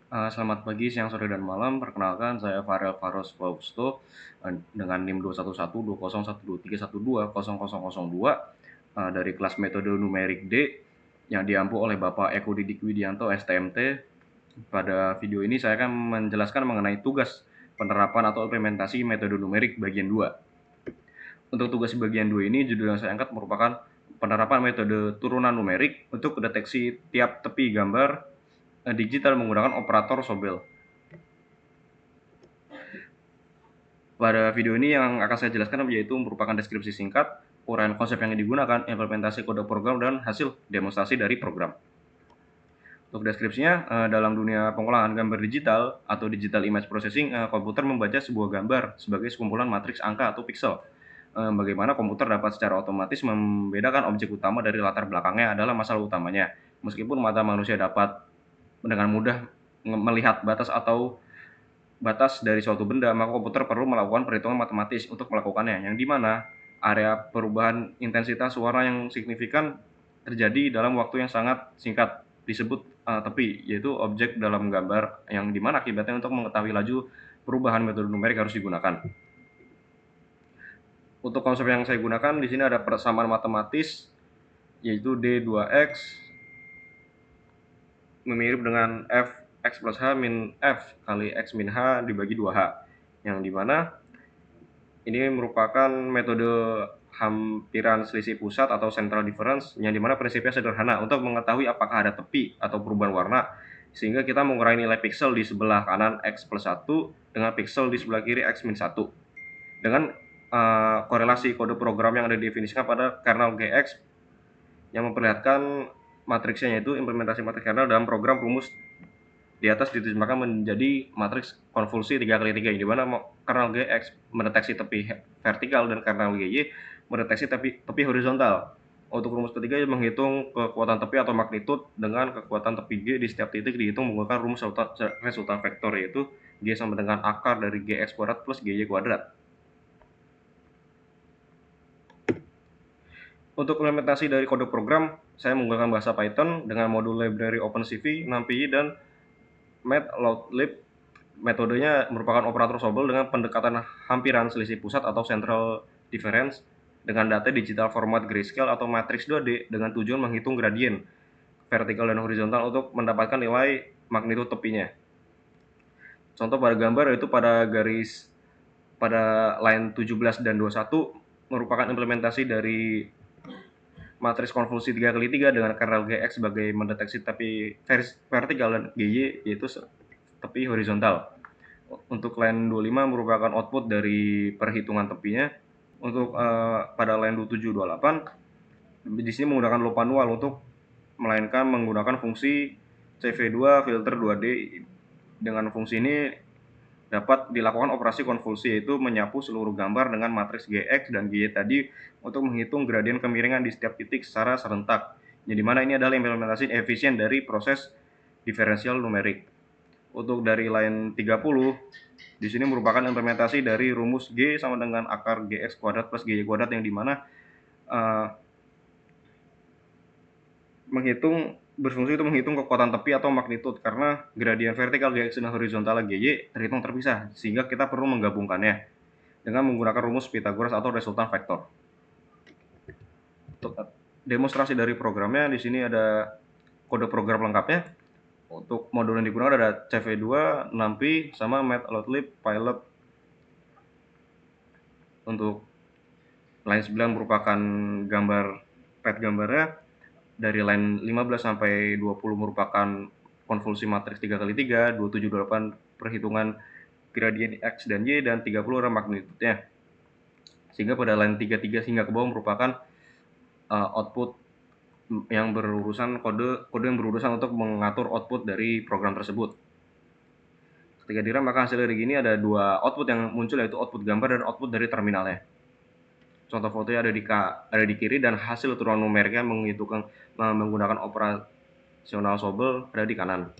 Selamat pagi, siang, sore, dan malam. Perkenalkan, saya Farel Faros Fausto dengan NIM 211202123120002 dari kelas metode numerik D yang diampu oleh Bapak Eko Didik Widianto STMT. Pada video ini saya akan menjelaskan mengenai tugas penerapan atau implementasi metode numerik bagian 2. Untuk tugas bagian 2 ini, judul yang saya angkat merupakan penerapan metode turunan numerik untuk deteksi tiap tepi gambar digital menggunakan operator Sobel. Pada video ini yang akan saya jelaskan yaitu merupakan deskripsi singkat, uraian konsep yang digunakan, implementasi kode program, dan hasil demonstrasi dari program. Untuk deskripsinya, dalam dunia pengolahan gambar digital atau digital image processing, komputer membaca sebuah gambar sebagai sekumpulan matriks angka atau piksel. Bagaimana komputer dapat secara otomatis membedakan objek utama dari latar belakangnya adalah masalah utamanya. Meskipun mata manusia dapat dengan mudah melihat batas dari suatu benda, maka komputer perlu melakukan perhitungan matematis untuk melakukannya, yang dimana area perubahan intensitas warna yang signifikan terjadi dalam waktu yang sangat singkat, disebut tepi, yaitu objek dalam gambar, yang dimana akibatnya untuk mengetahui laju perubahan metode numerik harus digunakan. Untuk konsep yang saya gunakan di sini ada persamaan matematis, yaitu D2X mirip dengan X plus H min F kali X min H dibagi 2H, yang dimana ini merupakan metode hampiran selisih pusat atau central difference, yang dimana prinsipnya sederhana untuk mengetahui apakah ada tepi atau perubahan warna, sehingga kita mengurai nilai piksel di sebelah kanan X plus 1 dengan piksel di sebelah kiri X min 1 dengan korelasi kode program yang ada didefinisikan pada kernel GX yang memperlihatkan matriksnya, yaitu implementasi matriks kernel dalam program rumus di atas diterjemahkan menjadi matriks konvolusi 3x3, di mana kernel GX mendeteksi tepi vertikal dan kernel GY mendeteksi tepi horizontal. Untuk rumus ketiga, menghitung kekuatan tepi atau magnitud dengan kekuatan tepi G di setiap titik dihitung menggunakan rumus resultan vektor, yaitu G sama dengan akar dari GX kuadrat plus GY kuadrat. Untuk implementasi dari kode program, saya menggunakan bahasa Python dengan modul library OpenCV, NumPy, dan Matplotlib. Metodenya merupakan operator Sobel dengan pendekatan hampiran selisih pusat atau central difference dengan data digital format grayscale atau matriks 2D dengan tujuan menghitung gradien vertikal dan horizontal untuk mendapatkan nilai magnitud tepinya. Contoh pada gambar yaitu pada line 17 dan 21 merupakan implementasi dari matriks konvolusi 3x3 dengan kernel GX sebagai mendeteksi tepi vertikal dan GY yaitu tepi horizontal. Untuk line 25 merupakan output dari perhitungan tepinya. Untuk pada line 2728 di sini menggunakan loop manual untuk melainkan menggunakan fungsi CV2 filter 2D. Dengan fungsi ini dapat dilakukan operasi konvolusi, yaitu menyapu seluruh gambar dengan matriks GX dan GY tadi untuk menghitung gradien kemiringan di setiap titik secara serentak. Jadi mana ini adalah implementasi efisien dari proses diferensial numerik. Untuk dari line 30, di sini merupakan implementasi dari rumus G sama dengan akar GX kuadrat plus GY kuadrat, yang dimana berfungsi untuk menghitung kekuatan tepi atau magnitud, karena gradien vertikal GX dan horizontal GY terhitung terpisah, sehingga kita perlu menggabungkannya dengan menggunakan rumus Pythagoras atau resultan vektor. Untuk demonstrasi dari programnya, di sini ada kode program lengkapnya. Untuk modul yang digunakan ada CV2, NumPy, sama Matplotlib, Pilot. Untuk line 9 merupakan pet gambarnya. Dari line 15 sampai 20 merupakan konvolusi matriks 3x3, 2728 perhitungan gradien X dan Y, dan 30 adalah magnitudnya. Sehingga pada line 33 hingga ke bawah merupakan output yang berurusan kode yang berurusan untuk mengatur output dari program tersebut. Ketika dirun, maka hasil dari gini ada dua output yang muncul, yaitu output gambar dan output dari terminalnya. Contoh fotonya ada di kiri dan hasil turunan numeriknya menggunakan operasional Sobel ada di kanan.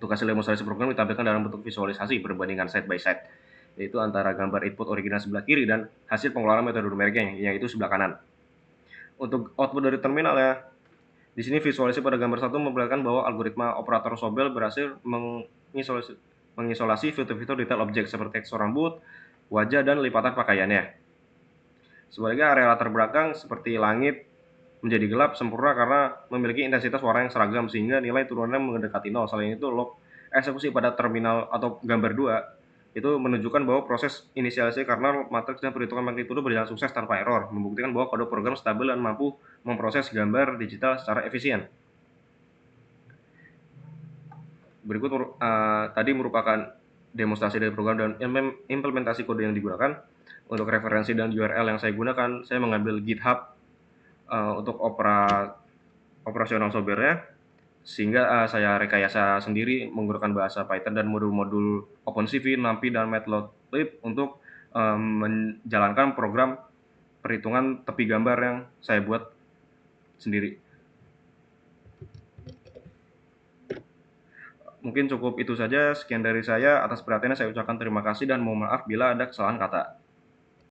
Untuk hasil demonstrasi program ditampilkan dalam bentuk visualisasi perbandingan side by side, yaitu antara gambar input original sebelah kiri dan hasil pengeluaran metode numeriknya, yaitu sebelah kanan. Untuk output dari terminal ya, Di sini visualisasi pada gambar 1 memperlihatkan bahwa algoritma operator Sobel berhasil mengisolasi fitur-fitur detail objek seperti tekstur rambut, wajah, dan lipatan pakaiannya. Sebaliknya area latar belakang seperti langit menjadi gelap sempurna karena memiliki intensitas warna yang seragam sehingga nilai turunannya mendekati 0. Selain itu, log eksekusi pada terminal atau gambar 2 itu menunjukkan bahwa proses inisialisasi kernel, matriks, dan perhitungan magnitudo berjalan sukses tanpa error, membuktikan bahwa kode program stabil dan mampu memproses gambar digital secara efisien. Berikut tadi merupakan demonstrasi dari program dan implementasi kode yang digunakan. Untuk referensi dan URL yang saya gunakan, saya mengambil GitHub untuk operasional software-nya, sehingga saya rekayasa sendiri menggunakan bahasa Python dan modul-modul OpenCV, NumPy, dan Matplotlib untuk menjalankan program perhitungan tepi gambar yang saya buat sendiri. Mungkin cukup itu saja. Sekian dari saya. Atas perhatiannya saya ucapkan terima kasih dan mohon maaf bila ada kesalahan kata.